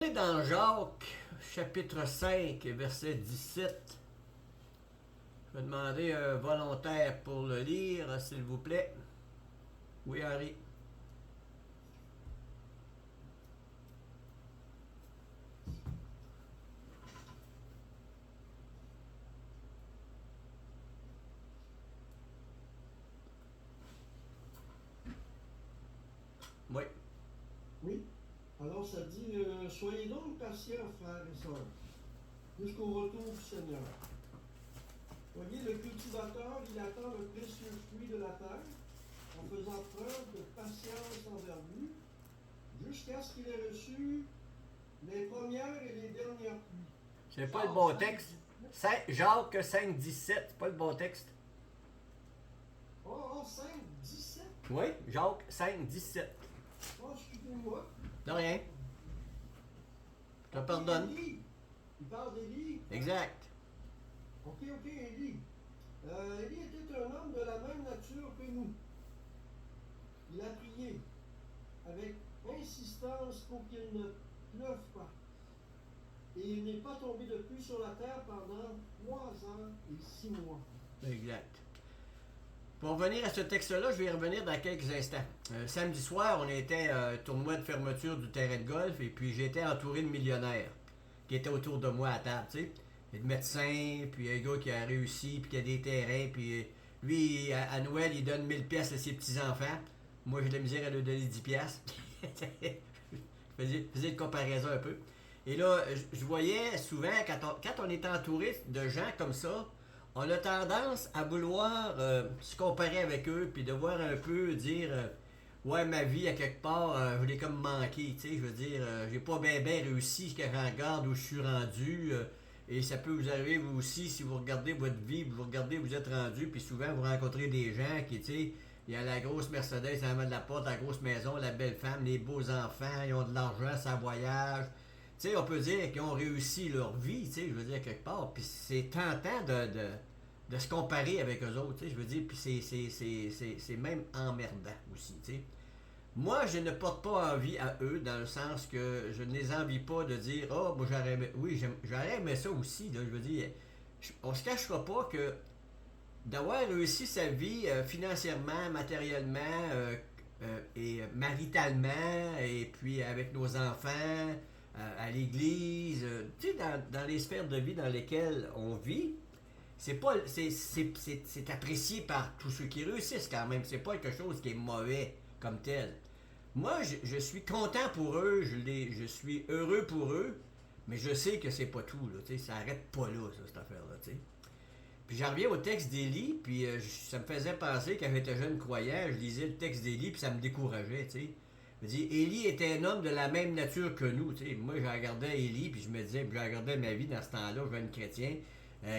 On est dans Jacques, chapitre 5, verset 17. Je vais demander un volontaire pour le lire, s'il vous plaît. Oui, Henri. Oui. Oui. Alors ça dit, soyez donc patients, frères et sœurs, jusqu'au retour du Seigneur. Voyez, le cultivateur, il attend le précieux fruit de la terre, en faisant preuve de patience envers lui, jusqu'à ce qu'il ait reçu les premières et les dernières pluies. C'est pas le bon texte. Jacques 5, 17, c'est pas le bon texte. Oh, 5, 17. Oui, Jacques 5, 17. Oh, excusez-moi. De rien. Je te pardonne. Élie. Il parle d'Élie. Exact. Ok, Élie. Élie était un homme de la même nature que nous. Il a prié avec insistance pour qu'il ne pleuve pas. Et il n'est pas tombé de pluie sur la terre pendant 3 ans et 6 mois. Exact. Pour revenir à ce texte-là, je vais y revenir dans quelques instants. Samedi soir, on était tournoi de fermeture du terrain de golf et puis j'étais entouré de millionnaires qui étaient autour de moi à table, tu sais. Et de médecins, puis un gars qui a réussi, puis qui a des terrains, puis lui, à Noël, il donne 1000 pièces à ses petits-enfants. Moi, j'ai de la misère à lui donner 10 pièces. Je faisais une comparaison un peu. Et là, je voyais souvent, quand on est entouré de gens comme ça, on a tendance à vouloir se comparer avec eux, puis de voir un peu dire ouais, ma vie, à quelque part, je l'ai comme manqué, tu sais, je veux dire, j'ai pas bien réussi quand je regarde où je suis rendu, et ça peut vous arriver, vous aussi, si vous regardez votre vie, vous regardez où vous êtes rendu, puis souvent, vous rencontrez des gens qui, tu sais, il y a la grosse Mercedes en avant de la porte, la grosse maison, la belle femme, les beaux enfants, ils ont de l'argent, ça voyage. Tu sais, on peut dire qu'ils ont réussi leur vie, tu sais, je veux dire, quelque part. Puis c'est tentant de se comparer avec eux autres, tu sais, je veux dire, puis c'est même emmerdant aussi, tu sais. Moi, je ne porte pas envie à eux, dans le sens que je ne les envie pas de dire, oh, moi j'aurais aimé, oui, j'aurais aimé ça aussi, là, je veux dire, on se cachera pas que d'avoir réussi sa vie financièrement, matériellement et maritalement, et puis avec nos enfants, à l'église, tu sais, dans les sphères de vie dans lesquelles on vit, c'est pas c'est apprécié par tous ceux qui réussissent quand même. C'est pas quelque chose qui est mauvais comme tel. Moi, je suis content pour eux, je suis heureux pour eux, mais je sais que c'est pas tout, là, tu sais, ça arrête pas là, ça, cette affaire-là, tu sais. Puis j'en reviens au texte d'Élie, puis ça me faisait penser, quand j'étais jeune croyant, je lisais le texte d'Élie, puis ça me décourageait, tu sais. Je me dis, Élie était un homme de la même nature que nous, tu sais. Moi, je regardais Élie, puis je me disais, puis je regardais ma vie dans ce temps-là, jeune chrétien,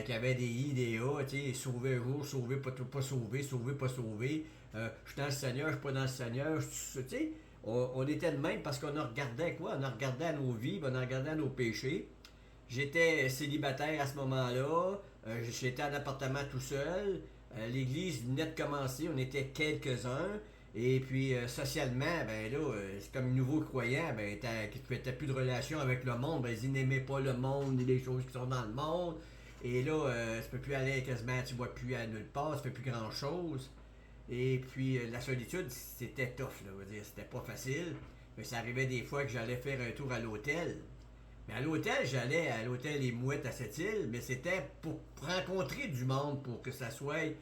qui avait des I, des A, tu sais, sauvé un jour, sauvé, pas sauvé, sauvé, pas sauvé, je suis dans le Seigneur, je suis pas dans le Seigneur, tu sais. On était de même parce qu'on a regardé quoi? On a regardé à nos vies, on a regardé à nos péchés. J'étais célibataire à ce moment-là. J'étais en appartement tout seul. L'église venait de commencer. On était quelques-uns. Et puis, socialement, ben là, c'est comme nouveau croyant, ben, t'as plus de relation avec le monde. Ben, ils n'aimaient pas le monde ni les choses qui sont dans le monde. Et là, tu peux plus aller quasiment, tu vois plus à nulle part, tu fais plus grand-chose. Et puis, la solitude, c'était tough, là, on va dire. C'était pas facile. Mais ça arrivait des fois que j'allais faire un tour à l'hôtel. Mais à l'hôtel, j'allais à l'hôtel Les Mouettes à Sept-Îles, mais c'était pour rencontrer du monde, pour que ça soit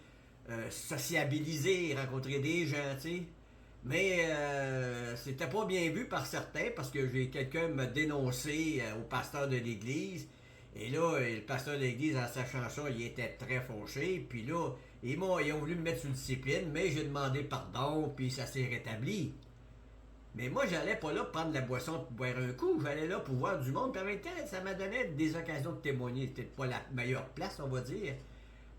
sociabilisé, rencontrer des gens, tu sais. Mais c'était pas bien vu par certains parce que j'ai quelqu'un me dénoncé au pasteur de l'église. Et là, le pasteur de l'église, en sachant ça, il était très fauché. Puis là, ils ont voulu me mettre sous discipline, mais j'ai demandé pardon, puis ça s'est rétabli. Mais moi, j'allais pas là pour prendre de la boisson pour boire un coup. J'allais là pour voir du monde. Puis en même temps, ça m'a donné des occasions de témoigner. C'était pas la meilleure place, on va dire.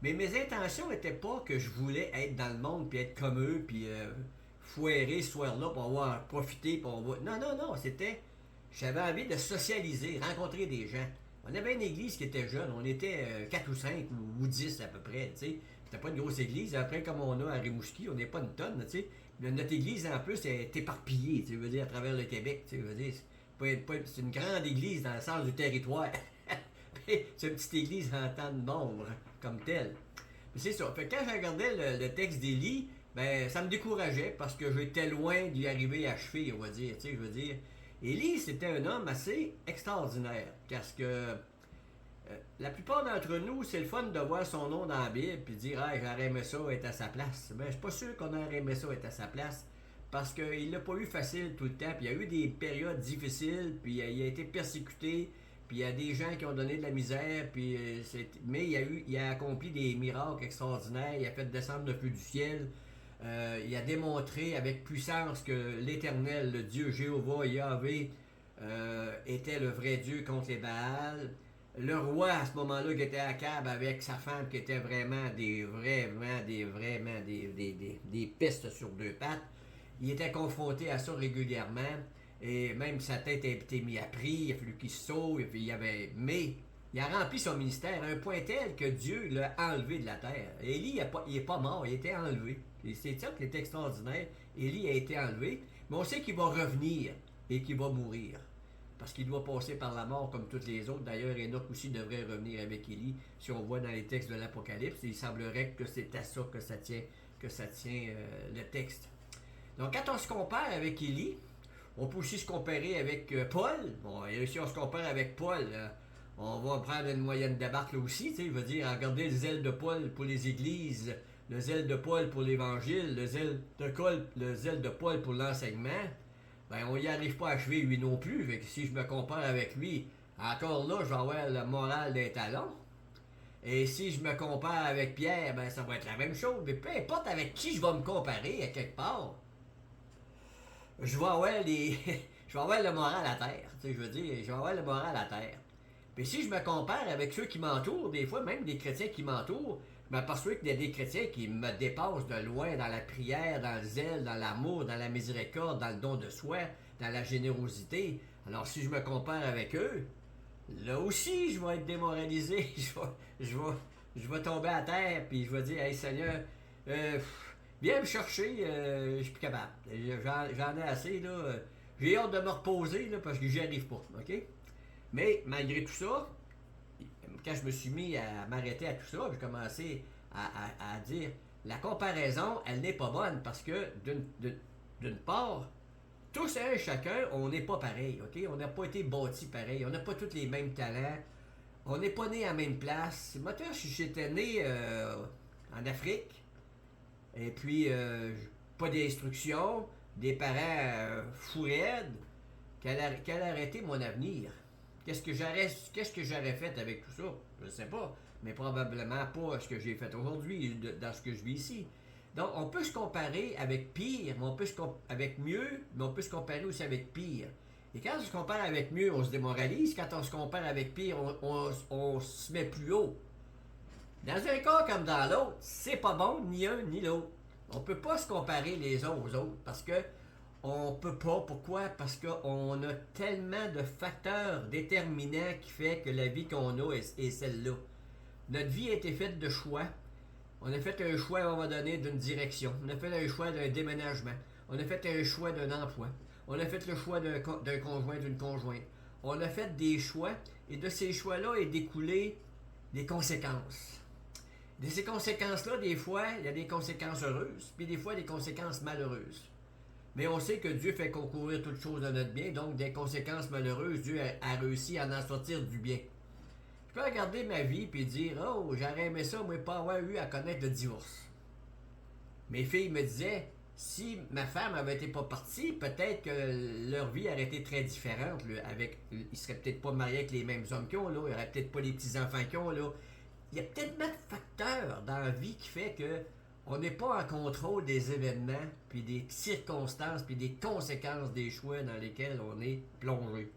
Mais mes intentions n'étaient pas que je voulais être dans le monde, puis être comme eux, puis foirer ce soir-là pour avoir profité, pour avoir... Non, non, non, c'était... J'avais envie de socialiser, rencontrer des gens. On avait une église qui était jeune. On était 4 ou 5 ou 10 à peu près, tu sais. C'était pas une grosse église. Après, comme on a à Rimouski, on n'est pas une tonne, tu sais. Notre église, en plus, est éparpillée, tu veux dire, à travers le Québec, tu sais, veux dire. C'est une grande église dans le sens du territoire. C'est une petite église en temps de nombre, comme telle. Mais c'est ça. Fait que quand je regardais le texte d'Élie, ben, ça me décourageait parce que j'étais loin d'y arriver à achever, on va dire. Tu sais, je veux dire. Élie, c'était un homme assez extraordinaire. Parce que la plupart d'entre nous, c'est le fun de voir son nom dans la Bible puis dire ah, j'aurais aimé ça être à sa place. Ben, je suis pas sûr qu'on aurait aimé ça être à sa place. Parce qu'il l'a pas eu facile tout le temps. Puis il y a eu des périodes difficiles, puis il a été persécuté. Puis il y a des gens qui ont donné de la misère, puis mais il a accompli des miracles extraordinaires, il a fait descendre le feu du ciel, il a démontré avec puissance que l'Éternel, le Dieu Jéhovah, Yahvé, était le vrai Dieu contre les Baals. Le roi à ce moment-là qui était à Akab avec sa femme qui était vraiment des pistes sur deux pattes, il était confronté à ça régulièrement. Et même sa tête a été mise à prix, il a fallu qu'il se sauve, mais il a rempli son ministère à un point tel que Dieu l'a enlevé de la terre. Élie, il n'est pas mort, il a été enlevé. Et c'est ça qui est extraordinaire. Élie a été enlevé, mais on sait qu'il va revenir et qu'il va mourir. Parce qu'il doit passer par la mort comme tous les autres. D'ailleurs, Enoch aussi devrait revenir avec Élie. Si on voit dans les textes de l'Apocalypse, il semblerait que c'est à ça que ça tient le texte. Donc quand on se compare avec Élie, on peut aussi se comparer avec Paul. Bon, et si on se compare avec Paul, on va prendre une moyenne de barque là aussi. Je veux dire, regarder le zèle de Paul pour les églises, le zèle de Paul pour l'évangile, le zèle de Paul pour l'enseignement. Ben, on n'y arrive pas à achever lui non plus. Fait que si je me compare avec lui, encore là, je vais avoir le moral d'un talon. Et si je me compare avec Pierre, ben ça va être la même chose. Mais peu importe avec qui je vais me comparer à quelque part, je vais avoir je vais avoir le moral à terre. Tu sais, je veux dire, je vais avoir le moral à terre. Puis si je me compare avec ceux qui m'entourent, des fois même des chrétiens qui m'entourent, je m'aperçois qu'il y a des chrétiens qui me dépassent de loin dans la prière, dans le zèle, dans l'amour, dans la miséricorde, dans le don de soi, dans la générosité. Alors si je me compare avec eux, là aussi je vais être démoralisé. Je vais tomber à terre, puis je vais dire, hey Seigneur, viens me chercher, je suis plus capable. J'en ai assez, là. J'ai hâte de me reposer, là, parce que j'y arrive pas, OK? Mais, malgré tout ça, quand je me suis mis à m'arrêter à tout ça, j'ai commencé à dire, la comparaison, elle n'est pas bonne, parce que, d'une part, tous et chacun, on n'est pas pareil, OK? On n'a pas été bâtis pareil, on n'a pas tous les mêmes talents, on n'est pas né à la même place. Moi, j'étais né en Afrique, et puis, pas d'instruction, des parents fous raides, qu'elle a arrêté mon avenir. Qu'est-ce que j'aurais fait avec tout ça? Je ne sais pas, mais probablement pas ce que j'ai fait aujourd'hui, dans ce que je vis ici. Donc, on peut se comparer avec pire, mais on peut avec mieux, mais on peut se comparer aussi avec pire. Et quand on se compare avec mieux, on se démoralise. Quand on se compare avec pire, on se met plus haut. Dans un cas comme dans l'autre, c'est pas bon ni un ni l'autre. On peut pas se comparer les uns aux autres parce que on peut pas. Pourquoi? Parce qu'on a tellement de facteurs déterminants qui fait que la vie qu'on a est celle-là. Notre vie a été faite de choix. On a fait un choix à un moment donné d'une direction. On a fait un choix d'un déménagement. On a fait un choix d'un emploi. On a fait le choix d'un conjoint, d'une conjointe. On a fait des choix et de ces choix-là est découlé des conséquences. De ces conséquences-là, des fois, il y a des conséquences heureuses, puis des fois, des conséquences malheureuses. Mais on sait que Dieu fait concourir toutes choses dans notre bien, donc des conséquences malheureuses, Dieu a réussi à en sortir du bien. Je peux regarder ma vie et dire « Oh, j'aurais aimé ça, moi, pas avoir eu à connaître le divorce. » Mes filles me disaient « Si ma femme avait été pas partie, peut-être que leur vie aurait été très différente. Ils seraient peut-être pas mariés avec les mêmes hommes qu'ils ont, là. Ils n'auraient peut-être pas les petits-enfants qu'ils ont, là. » Il y a tellement de facteurs dans la vie qui fait que on n'est pas en contrôle des événements, puis des circonstances, puis des conséquences des choix dans lesquels on est plongé.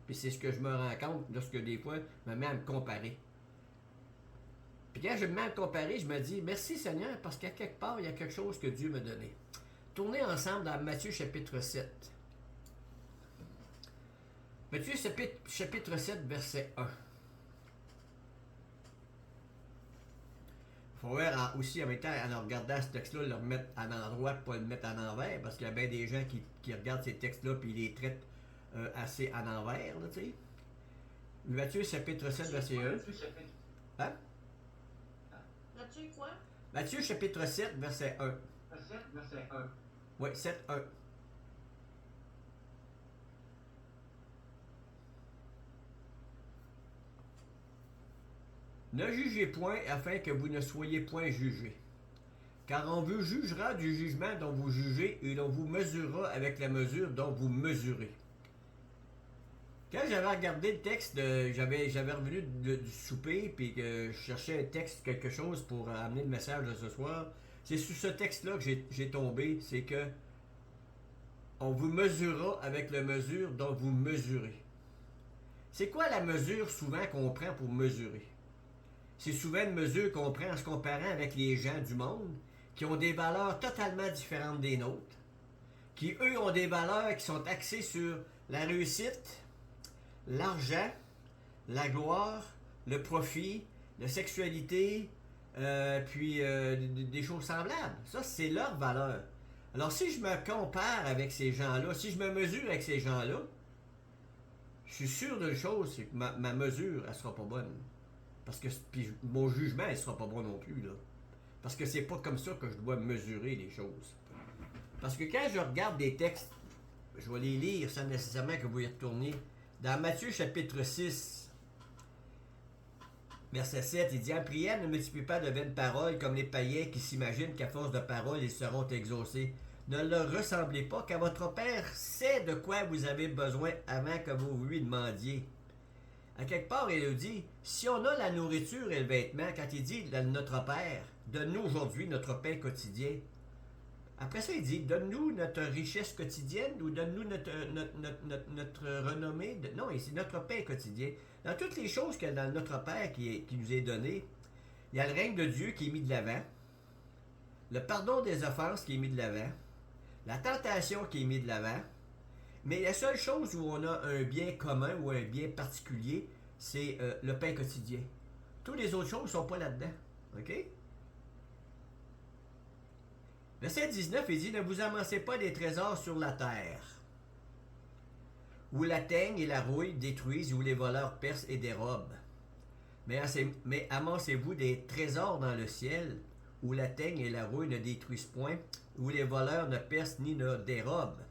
Puis c'est ce que je me rends compte lorsque des fois, je me mets à me comparer. Puis quand je me mets à me comparer, je me dis, merci Seigneur, parce qu'à quelque part, il y a quelque chose que Dieu m'a donné. Tournez ensemble dans Matthieu chapitre 7. Matthieu chapitre 7, verset 1. Il faut voir aussi en même temps, en regardant ce texte-là, le remettre à l'endroit, pas le mettre à l'envers, parce qu'il y a bien des gens qui regardent ces textes-là puis ils les traitent assez en envers, là, tu sais. Matthieu chapitre 7, verset 1. Hein? Matthieu quoi? Matthieu chapitre 7, verset 1. 7, verset 1. Oui, 7, 1. Ne jugez point afin que vous ne soyez point jugés. Car on vous jugera du jugement dont vous jugez et l'on vous mesurera avec la mesure dont vous mesurez. Quand j'avais regardé le texte, j'avais revenu du souper puis que je cherchais un texte, quelque chose pour amener le message de ce soir. C'est sur ce texte-là que j'ai tombé, c'est que on vous mesurera avec la mesure dont vous mesurez. C'est quoi la mesure souvent qu'on prend pour mesurer? C'est souvent une mesure qu'on prend en se comparant avec les gens du monde qui ont des valeurs totalement différentes des nôtres, qui eux ont des valeurs qui sont axées sur la réussite, l'argent, la gloire, le profit, la sexualité, puis des choses semblables. Ça, c'est leur valeur. Alors, si je me compare avec ces gens-là, si je me mesure avec ces gens-là, je suis sûr d'une chose, c'est que ma mesure, elle sera pas bonne. Parce que puis mon jugement, il sera pas bon non plus, là. Parce que c'est pas comme ça que je dois mesurer les choses. Parce que quand je regarde des textes, je vais les lire sans nécessairement que vous y retourniez. Dans Matthieu chapitre 6, verset 7, il dit « En prière, ne multipliez pas de vaines paroles comme les païens qui s'imaginent qu'à force de paroles, ils seront exaucés. Ne leur ressemblez pas, car votre Père sait de quoi vous avez besoin avant que vous lui demandiez. » À quelque part, il nous dit, si on a la nourriture et le vêtement, quand il dit notre Père, donne-nous aujourd'hui notre pain quotidien. Après ça, il dit, donne-nous notre richesse quotidienne ou donne-nous notre renommée. Non, c'est notre pain quotidien. Dans toutes les choses que dans notre Père qui nous est donné, il y a le règne de Dieu qui est mis de l'avant, le pardon des offenses qui est mis de l'avant, la tentation qui est mis de l'avant. Mais la seule chose où on a un bien commun ou un bien particulier, c'est le pain quotidien. Toutes les autres choses ne sont pas là-dedans. OK? Verset 19, il dit, ne vous amassez pas des trésors sur la terre, où la teigne et la rouille détruisent, où les voleurs percent et dérobent. Mais amassez-vous des trésors dans le ciel, où la teigne et la rouille ne détruisent point, où les voleurs ne percent ni ne dérobent.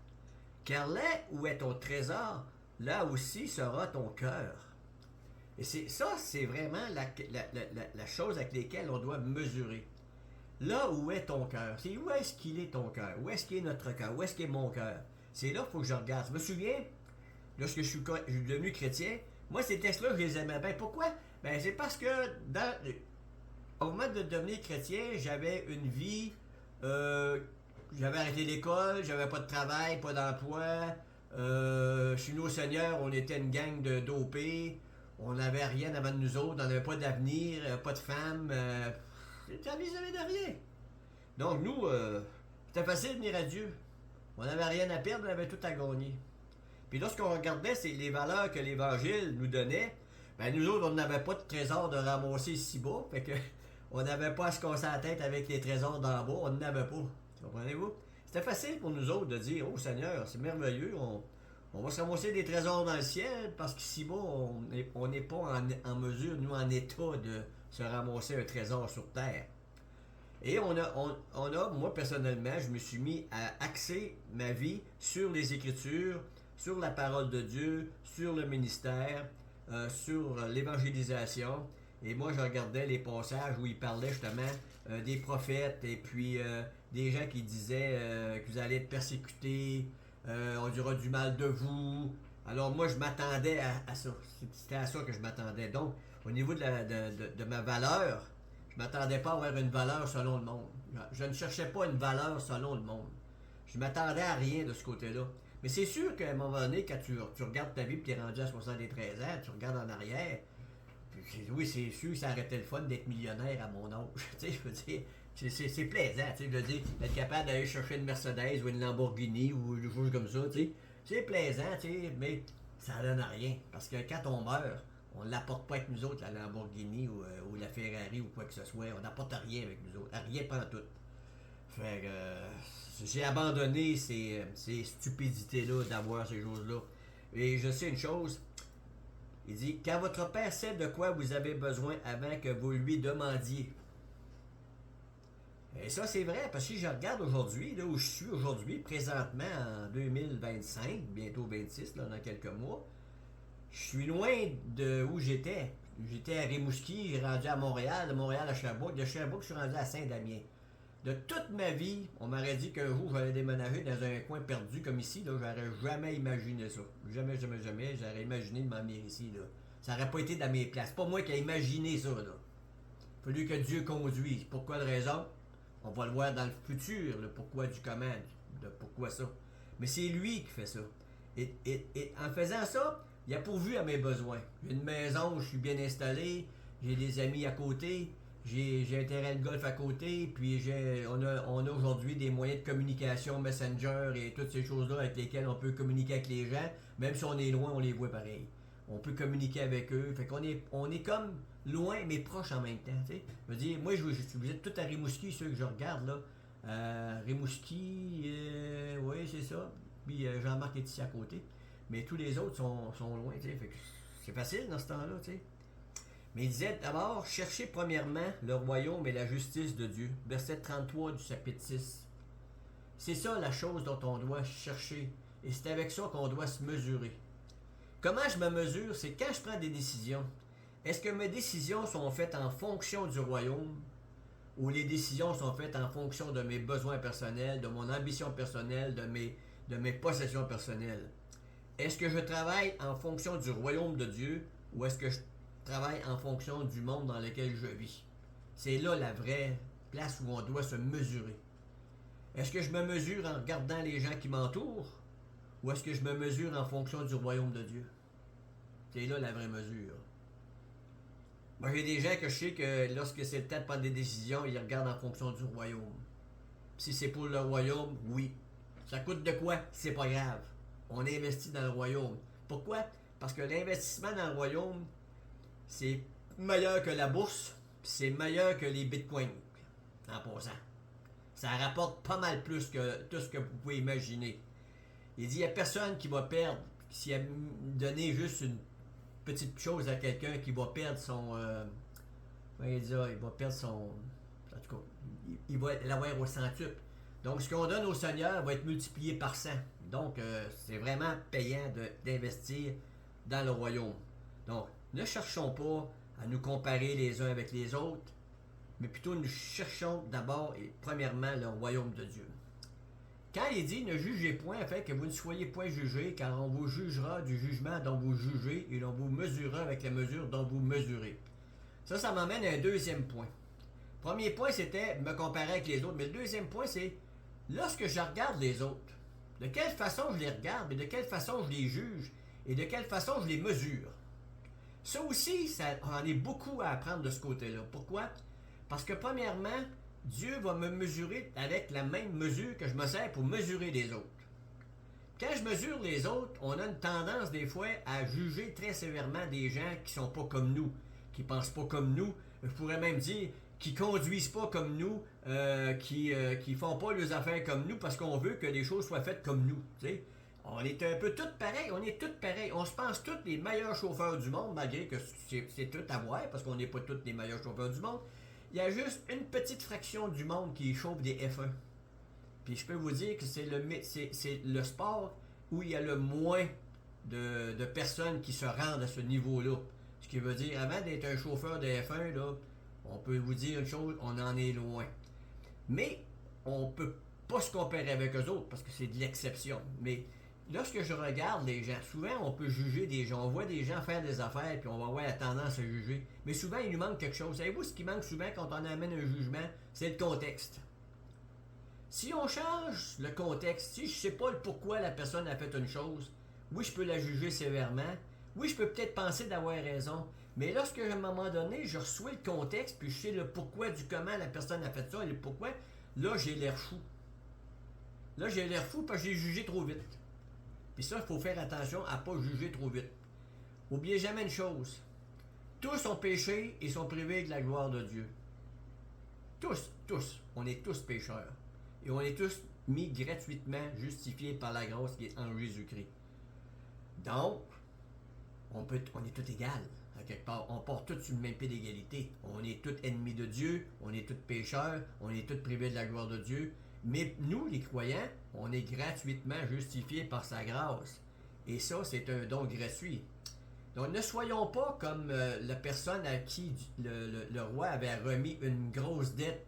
Car là où est ton trésor, là aussi sera ton cœur. Et c'est vraiment la chose avec laquelle on doit mesurer. Là où est ton cœur, c'est où est-ce qu'il est ton cœur, où est-ce qu'il est notre cœur, où est-ce qu'il est mon cœur. C'est là qu'il faut que je regarde. Je me souviens, lorsque je suis devenu chrétien, moi ces textes-là, je les aimais bien. Pourquoi? Ben c'est parce que au moment de devenir chrétien, j'avais une vie... j'avais arrêté l'école, j'avais pas de travail, pas d'emploi. Je suis venu au Seigneur, on était une gang de dopés. On n'avait rien avant de nous autres, on n'avait pas d'avenir, pas de femme. J'avais de rien. Donc nous, c'était facile de venir à Dieu. On n'avait rien à perdre, on avait tout à gagner. Puis lorsqu'on regardait les valeurs que l'Évangile nous donnait, ben nous autres, on n'avait pas de trésor de ramasser ici-bas. Fait que on n'avait pas à se casser la tête avec les trésors d'en bas, on n'en avait pas. Comprenez-vous? C'était facile pour nous autres de dire, oh Seigneur, c'est merveilleux, on va se ramasser des trésors dans le ciel parce qu'ici-bas, on n'est pas en mesure, nous, en état de se ramasser un trésor sur terre. Et moi personnellement, je me suis mis à axer ma vie sur les Écritures, sur la parole de Dieu, sur le ministère, sur l'évangélisation. Et moi, je regardais les passages où il parlait justement des prophètes et puis des gens qui disaient que vous allez être persécutés, on dira du mal de vous. Alors moi, je m'attendais à ça. C'était à ça que je m'attendais. Donc, au niveau de ma valeur, je ne m'attendais pas à avoir une valeur selon le monde. Je ne cherchais pas une valeur selon le monde. Je m'attendais à rien de ce côté-là. Mais c'est sûr qu'à un moment donné, quand tu regardes ta vie et tu es rendu à 73 ans, tu regardes en arrière, oui, c'est sûr que ça aurait été le fun d'être millionnaire à mon âge. Tu sais, je veux dire, c'est plaisant, tu sais, je veux dire, d'être capable d'aller chercher une Mercedes ou une Lamborghini ou des choses comme ça, tu sais. C'est plaisant, tu sais, mais ça donne rien. Parce que quand on meurt, on ne l'apporte pas avec nous autres, la Lamborghini ou la Ferrari ou quoi que ce soit. On n'apporte rien avec nous autres. Rien pendant tout. Fait que j'ai abandonné ces stupidités-là d'avoir ces choses-là. Et je sais une chose, il dit, car votre Père sait de quoi vous avez besoin avant que vous lui demandiez. Et ça, c'est vrai, parce que si je regarde aujourd'hui, là où je suis aujourd'hui, présentement en 2025, bientôt 26, là, dans quelques mois, je suis loin de où j'étais. J'étais à Rimouski, j'ai rendu à Montréal, de Montréal à Sherbrooke, de Sherbrooke, je suis rendu à Saint-Damien. De toute ma vie, on m'aurait dit qu'un jour, j'allais déménager dans un coin perdu comme ici, là, j'aurais jamais imaginé ça. Jamais, jamais, jamais, j'aurais imaginé de m'en venir ici, là. Ça n'aurait pas été dans mes places. C'est pas moi qui ai imaginé ça, là. Il a fallu que Dieu conduise. Pour quelle raison? On va le voir dans le futur, le pourquoi du comment, de pourquoi ça. Mais c'est lui qui fait ça. Et en faisant ça, il a pourvu à mes besoins. J'ai une maison où je suis bien installé, j'ai des amis à côté, j'ai un terrain de golf à côté, puis on a aujourd'hui des moyens de communication, Messenger et toutes ces choses-là avec lesquelles on peut communiquer avec les gens. Même si on est loin, on les voit pareil. On peut communiquer avec eux. Fait qu'on est comme loin mais proche en même temps. T'sais. Je veux dire, moi vous êtes tous à Rimouski, ceux que je regarde là. Rimouski, oui, c'est ça. Puis Jean-Marc est ici à côté. Mais tous les autres sont loin, tu sais. Fait que c'est facile dans ce temps-là, tu sais. Mais il disait d'abord, cherchez premièrement le royaume et la justice de Dieu. Verset 33 du chapitre 6. C'est ça la chose dont on doit chercher. Et c'est avec ça qu'on doit se mesurer. Comment je me mesure? C'est quand je prends des décisions. Est-ce que mes décisions sont faites en fonction du royaume ou les décisions sont faites en fonction de mes besoins personnels, de mon ambition personnelle, de mes possessions personnelles? Est-ce que je travaille en fonction du royaume de Dieu ou est-ce que je travaille en fonction du monde dans lequel je vis? C'est là la vraie place où on doit se mesurer. Est-ce que je me mesure en regardant les gens qui m'entourent ou est-ce que je me mesure en fonction du royaume de Dieu? C'est là la vraie mesure. Moi, j'ai des gens que je sais que lorsque c'est le temps de prendre des décisions, ils regardent en fonction du royaume. Si c'est pour le royaume, oui. Ça coûte de quoi? C'est pas grave. On investit dans le royaume. Pourquoi? Parce que l'investissement dans le royaume, c'est meilleur que la bourse, c'est meilleur que les bitcoins, en passant. Ça rapporte pas mal plus que tout ce que vous pouvez imaginer. Il dit, il n'y a personne qui va perdre, s'il a donné juste une petite chose à quelqu'un qui va perdre son... il va perdre son... En tout cas, il va l'avoir au centuple. Donc, ce qu'on donne au Seigneur va être multiplié par 100. Donc, c'est vraiment payant d'investir dans le royaume. Donc, ne cherchons pas à nous comparer les uns avec les autres, mais plutôt nous cherchons d'abord et premièrement le royaume de Dieu. Quand il dit « Ne jugez point afin que vous ne soyez point jugés, car on vous jugera du jugement dont vous jugez et l'on vous mesurera avec la mesure dont vous mesurez. » Ça m'amène à un deuxième point. Premier point, c'était me comparer avec les autres, mais le deuxième point, c'est lorsque je regarde les autres, de quelle façon je les regarde, et de quelle façon je les juge, et de quelle façon je les mesure. Ça aussi, ça en est beaucoup à apprendre de ce côté-là. Pourquoi? Parce que premièrement, Dieu va me mesurer avec la même mesure que je me sers pour mesurer les autres. Quand je mesure les autres, on a une tendance des fois à juger très sévèrement des gens qui sont pas comme nous, qui pensent pas comme nous. Je pourrais même dire qui conduisent pas comme nous, qui font pas leurs affaires comme nous parce qu'on veut que les choses soient faites comme nous. T'sais. On est un peu tous pareils, on se pense tous les meilleurs chauffeurs du monde, malgré que c'est tout à voir, parce qu'on n'est pas tous les meilleurs chauffeurs du monde. Il y a juste une petite fraction du monde qui chauffe des F1. Puis je peux vous dire que c'est le sport où il y a le moins de personnes qui se rendent à ce niveau-là. Ce qui veut dire, avant d'être un chauffeur de F1, là, on peut vous dire une chose, on en est loin. Mais on peut pas se comparer avec eux autres, parce que c'est de l'exception. Mais lorsque je regarde les gens, souvent on peut juger des gens. On voit des gens faire des affaires, puis on va avoir la tendance à juger. Mais souvent, il nous manque quelque chose. Savez-vous ce qui manque souvent quand on amène un jugement? C'est le contexte. Si on change le contexte, si je sais pas le pourquoi la personne a fait une chose, oui, je peux la juger sévèrement. Oui, je peux peut-être penser d'avoir raison. Mais lorsque, à un moment donné, je reçois le contexte, puis je sais le pourquoi du comment la personne a fait ça et le pourquoi, là, j'ai l'air fou. Là, j'ai l'air fou parce que j'ai jugé trop vite. Puis ça, il faut faire attention à ne pas juger trop vite. N'oubliez jamais une chose. Tous ont péché et sont privés de la gloire de Dieu. Tous. On est tous pécheurs. Et on est tous mis gratuitement, justifiés par la grâce qui est en Jésus-Christ. Donc, on est tous égaux, à quelque part. On part tous sur le même pied d'égalité. On est tous ennemis de Dieu, on est tous pécheurs, on est tous privés de la gloire de Dieu. Mais nous, les croyants, on est gratuitement justifiés par sa grâce. Et ça, c'est un don gratuit. Donc, ne soyons pas comme la personne à qui le roi avait remis une grosse dette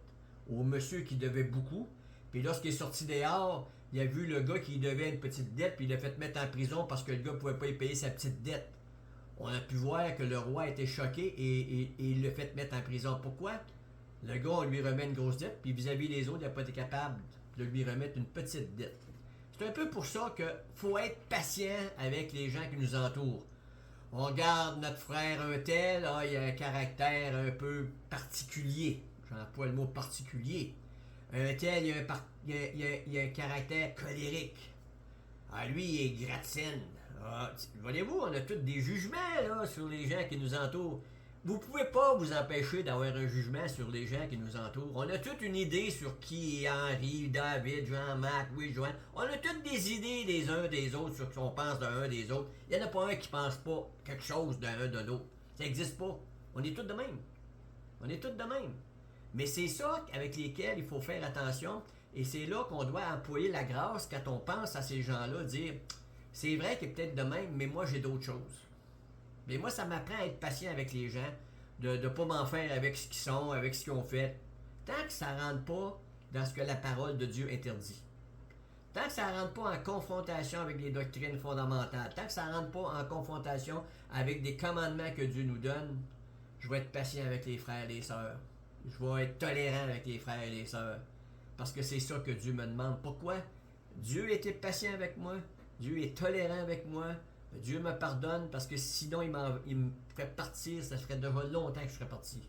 au monsieur qui devait beaucoup. Puis lorsqu'il est sorti dehors, il a vu le gars qui devait une petite dette, puis il l'a fait mettre en prison parce que le gars ne pouvait pas y payer sa petite dette. On a pu voir que le roi était choqué et il l'a fait mettre en prison. Pourquoi? Le gars, on lui remet une grosse dette, puis vis-à-vis des autres, il n'a pas été capable de lui remettre une petite dette. C'est un peu pour ça qu'il faut être patient avec les gens qui nous entourent. On regarde notre frère un tel, il a un caractère un peu particulier. J'emploie le mot particulier. Un tel, il a un caractère colérique. Lui, il est gratine. Voyez-vous, on a tous des jugements là, sur les gens qui nous entourent. Vous ne pouvez pas vous empêcher d'avoir un jugement sur les gens qui nous entourent. On a toute une idée sur qui est Henri, David, Jean-Marc, Louis-Joanne. On a toutes des idées des uns des autres sur ce qu'on pense d'un des autres. Il n'y en a pas un qui ne pense pas quelque chose d'un de l'autre. Ça n'existe pas. On est tous de même. On est tous de même. Mais c'est ça avec lesquels il faut faire attention. Et c'est là qu'on doit employer la grâce quand on pense à ces gens-là, dire c'est vrai qu'il est peut-être de même, mais moi j'ai d'autres choses. Mais moi, ça m'apprend à être patient avec les gens, de ne pas m'en faire avec ce qu'ils sont, avec ce qu'ils ont fait, tant que ça ne rentre pas dans ce que la parole de Dieu interdit. Tant que ça ne rentre pas en confrontation avec des doctrines fondamentales, tant que ça ne rentre pas en confrontation avec des commandements que Dieu nous donne, je vais être patient avec les frères et les sœurs. Je vais être tolérant avec les frères et les sœurs. Parce que c'est ça que Dieu me demande. Pourquoi? Dieu était patient avec moi. Dieu est tolérant avec moi. Dieu me pardonne parce que sinon il me ferait partir, ça ferait déjà longtemps que je serais parti.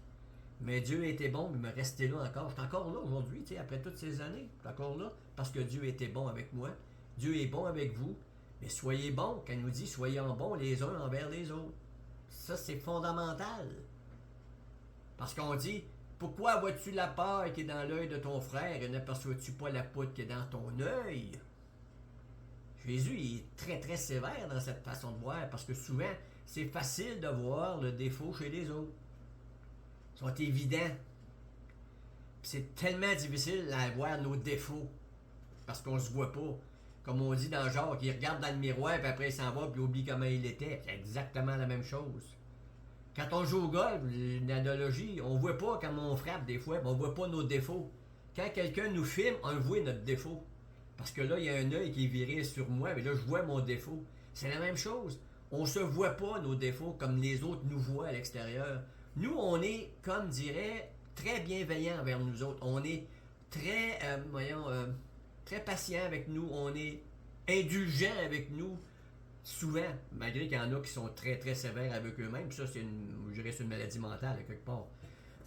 Mais Dieu était bon, il me restait là encore. Je suis encore là aujourd'hui, après toutes ces années. Je suis encore là parce que Dieu était bon avec moi. Dieu est bon avec vous. Mais soyez bons, quand il nous dit soyons bons les uns envers les autres. Ça, c'est fondamental. Parce qu'on dit, pourquoi vois-tu la paille qui est dans l'œil de ton frère et n'aperçois-tu pas la poudre qui est dans ton œil? Jésus il est très très sévère dans cette façon de voir parce que souvent c'est facile de voir le défaut chez les autres. Ils sont évidents. Puis c'est tellement difficile à voir nos défauts parce qu'on se voit pas. Comme on dit dans Jacques, il regarde dans le miroir puis après il s'en va puis il oublie comment il était. C'est exactement la même chose. Quand on joue au golf, une analogie, on voit pas comment on frappe des fois, mais on voit pas nos défauts. Quand quelqu'un nous filme, on voit notre défaut. Parce que là, il y a un œil qui est viré sur moi, mais là, je vois mon défaut. C'est la même chose. On ne se voit pas nos défauts comme les autres nous voient à l'extérieur. Nous, on est, comme dirait, très bienveillants envers nous autres. On est très, très patient avec nous. On est indulgent avec nous, souvent, malgré qu'il y en a qui sont très, très sévères avec eux-mêmes. Puis ça, c'est une maladie mentale, quelque part.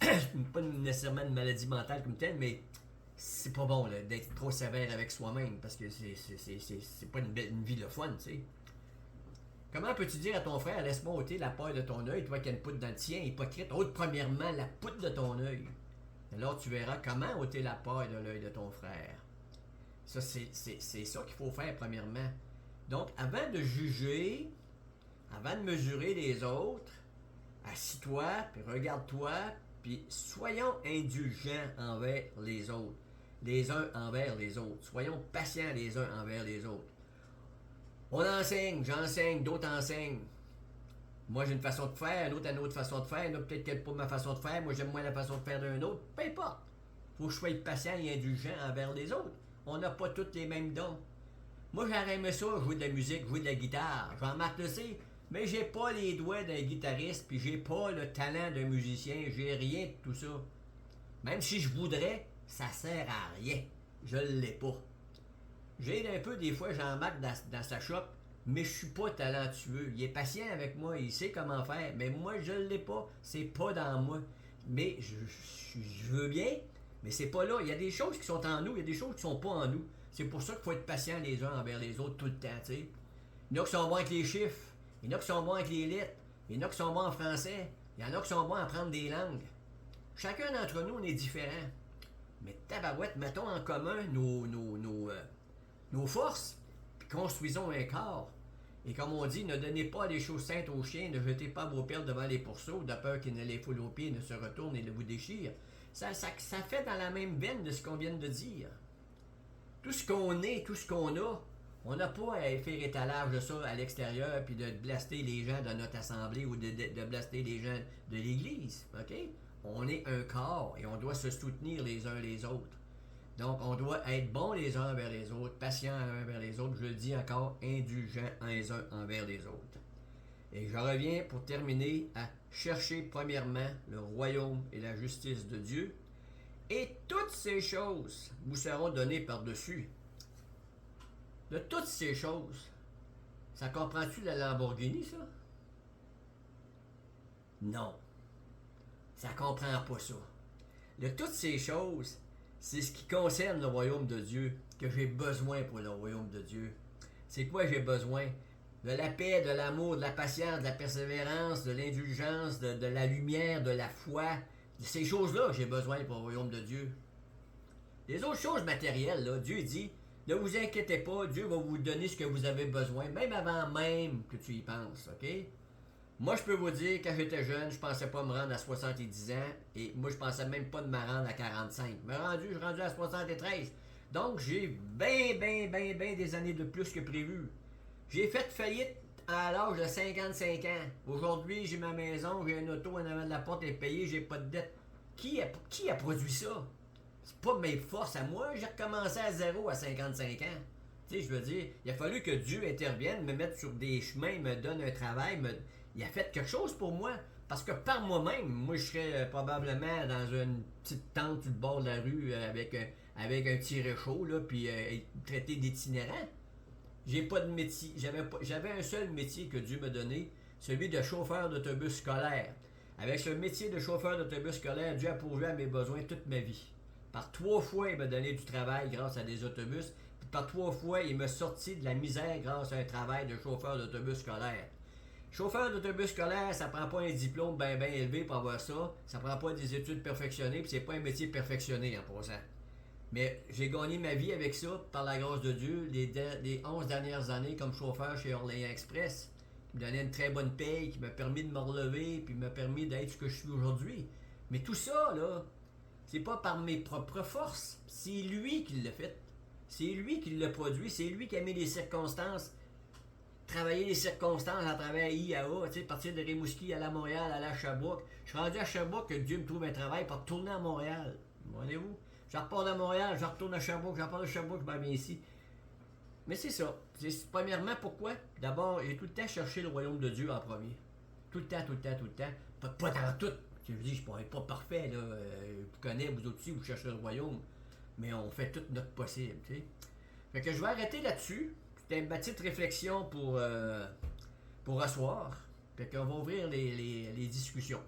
Pas nécessairement une maladie mentale comme telle, mais c'est pas bon là, d'être trop sévère avec soi-même parce que c'est pas une vie de fun, tu sais. Comment peux-tu dire à ton frère, laisse-moi ôter la paille de ton œil, toi qui as une poudre dans le tien, hypocrite, ôte premièrement la poudre de ton œil. Alors tu verras comment ôter la paille de l'œil de ton frère. Ça, c'est ça qu'il faut faire premièrement. Donc, avant de juger, avant de mesurer les autres, assis-toi, puis regarde-toi, puis soyons indulgents envers les autres. Les uns envers les autres. Soyons patients les uns envers les autres. On enseigne, j'enseigne, d'autres enseignent. Moi, j'ai une façon de faire, un autre a une autre façon de faire, un autre peut-être qu'elle n'a pas ma façon de faire, moi j'aime moins la façon de faire d'un autre. Peu importe. Il faut que je sois patient et indulgent envers les autres. On n'a pas tous les mêmes dons. Moi, j'aurais aimé ça, jouer de la musique, jouer de la guitare. Jean-Marc le sait, mais j'ai pas les doigts d'un guitariste, puis j'ai pas le talent d'un musicien, j'ai rien de tout ça. Même si je voudrais, ça sert à rien. Je l'ai pas. J'ai un peu des fois Jean-Marc dans sa shop, mais je suis pas talentueux. Il est patient avec moi, il sait comment faire, mais moi je l'ai pas. C'est pas dans moi. Mais je veux bien, mais c'est pas là. Il y a des choses qui sont en nous, il y a des choses qui sont pas en nous. C'est pour ça qu'il faut être patient les uns envers les autres tout le temps, tu sais. Il y en a qui sont bons avec les chiffres, il y en a qui sont bons avec les lettres, il y en a qui sont bons en français, il y en a qui sont bons à apprendre des langues. Chacun d'entre nous, on est différent. Mais tabarouette, mettons en commun nos forces, puis construisons un corps. Et comme on dit, ne donnez pas les choses saintes aux chiens, ne jetez pas vos perles devant les pourceaux, de peur qu'ils ne les foulent aux pieds, ne se retournent et ne vous déchirent. Ça fait dans la même veine de ce qu'on vient de dire. Tout ce qu'on est, tout ce qu'on a, on n'a pas à faire étalage de ça à l'extérieur puis de blaster les gens de notre assemblée ou de blaster les gens de l'Église. OK? On est un corps et on doit se soutenir les uns les autres. Donc, on doit être bons les uns envers les autres, patients les uns envers les autres, je le dis encore, indulgents les uns envers les autres. Et je reviens pour terminer à chercher premièrement le royaume et la justice de Dieu, et toutes ces choses vous seront données par-dessus. De toutes ces choses, ça comprend-tu la Lamborghini, ça? Non. Ça comprend pas ça. De toutes ces choses, c'est ce qui concerne le royaume de Dieu que j'ai besoin pour le royaume de Dieu. C'est quoi j'ai besoin? De la paix, de l'amour, de la patience, de la persévérance, de l'indulgence, de la lumière, de la foi. De ces choses-là j'ai besoin pour le royaume de Dieu. Les autres choses matérielles, là, Dieu dit, ne vous inquiétez pas, Dieu va vous donner ce que vous avez besoin, même avant même que tu y penses, OK? Moi, je peux vous dire, quand j'étais jeune, je pensais pas me rendre à 70 ans, et moi, je pensais même pas de me rendre à 45. Je suis rendu à 73. Donc, j'ai bien des années de plus que prévu. J'ai fait faillite à l'âge de 55 ans. Aujourd'hui, j'ai ma maison, j'ai une auto en avant de la porte, elle est payée, j'ai pas de dette. Qui a produit ça? C'est pas mes forces à moi, j'ai recommencé à zéro à 55 ans. Tu sais, je veux dire, il a fallu que Dieu intervienne, me mette sur des chemins, me donne un travail, il a fait quelque chose pour moi. Parce que par moi-même, moi je serais probablement dans une petite tente sur le bord de la rue avec un petit réchaud, là, puis traité d'itinérant. J'ai pas de métier. J'avais un seul métier que Dieu m'a donné, celui de chauffeur d'autobus scolaire. Avec ce métier de chauffeur d'autobus scolaire, Dieu a pourvu à mes besoins toute ma vie. Par 3 fois, il m'a donné du travail grâce à des autobus. Puis par 3 fois, il m'a sorti de la misère grâce à un travail de chauffeur d'autobus scolaire. Chauffeur d'autobus scolaire, ça prend pas un diplôme bien élevé pour avoir ça. Ça prend pas des études perfectionnées, puis c'est pas un métier perfectionné en passant. Mais j'ai gagné ma vie avec ça, par la grâce de Dieu, les 11 dernières années comme chauffeur chez Orléans Express, qui me donnait une très bonne paye, qui m'a permis de me relever, puis m'a permis d'être ce que je suis aujourd'hui. Mais tout ça, là, c'est pas par mes propres forces. C'est lui qui l'a fait. C'est lui qui l'a produit. C'est lui qui a mis les circonstances. Travailler les circonstances à travers IAA. Tu sais, partir de Rimouski à la Montréal, aller à Sherbrooke. Je suis rendu à Sherbrooke que Dieu me trouve un travail pour retourner à Montréal. Voyez-vous? Je repars de Montréal, je retourne à Sherbrooke. Je repars de Sherbrooke, je m'en viens ici. Mais c'est ça. Premièrement, pourquoi? D'abord, j'ai tout le temps cherché le royaume de Dieu en premier. Tout le temps. Pas dans tout. Je vous dis, je ne pourrais pas parfait, là. Vous connaissez, vous aussi, vous cherchez le royaume. Mais on fait tout notre possible, tu sais. Fait que je vais arrêter là-dessus. C'était une petite réflexion pour asseoir. Fait qu'on va ouvrir les discussions.